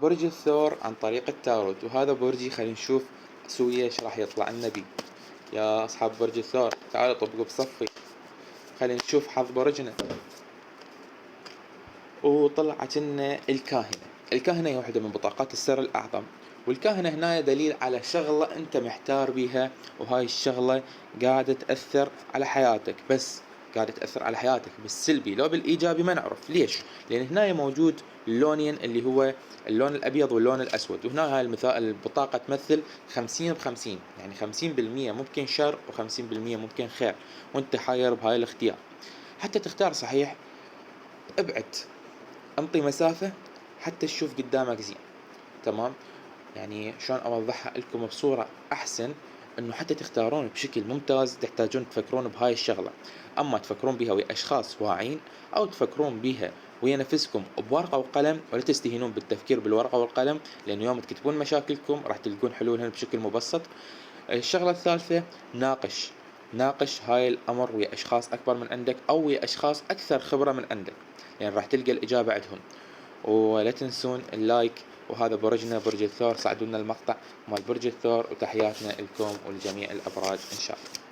برج الثور عن طريق التاروت، وهذا برجي. خلينا نشوف سوية ايش راح يطلع لنا بيه. يا اصحاب برج الثور تعالوا طبقوا بصفي، خلينا نشوف حظ برجنا. وطلعت لنا الكاهنة. الكاهنة هي واحدة من بطاقات السر الأعظم، والكاهنة هنا دليل على شغلة أنت محتار بيها، وهاي الشغلة قاعدة تأثر على حياتك، بس قاعدة تأثر على حياتك بالسلبي لو بالإيجابي ما نعرف ليش. لأن هنا موجود اللونين اللي هو اللون الأبيض واللون الأسود، وهنا هاي المثال البطاقة تمثل 50 ب50، يعني 50% ممكن شر و50% ممكن خير، وأنت حاير بهاي الاختيار. حتى تختار صحيح ابعد، انطي مسافة حتى تشوف قدامك زين. تمام، يعني شلون اوضحها لكم بصورة احسن، انه حتى تختارون بشكل ممتاز تحتاجون تفكرون بهاي الشغلة. اما تفكرون بها ويا اشخاص واعين، او تفكرون بها ويا نفسكم بورقة وقلم، ولا تستهينون بالتفكير بالورقة والقلم، لان يوم تكتبون مشاكلكم راح تلقون حلولها بشكل مبسط. الشغلة الثالثة، ناقش هاي الأمر ويا أشخاص أكبر من عندك، أو ويا أشخاص أكثر خبرة من عندك، يعني راح تلقى الإجابة عندهم. ولا تنسون اللايك. وهذا برجنا برج الثور، ساعدونا المقطع مال برج الثور، وتحياتنا لكم ولجميع الأبراج إن شاء الله.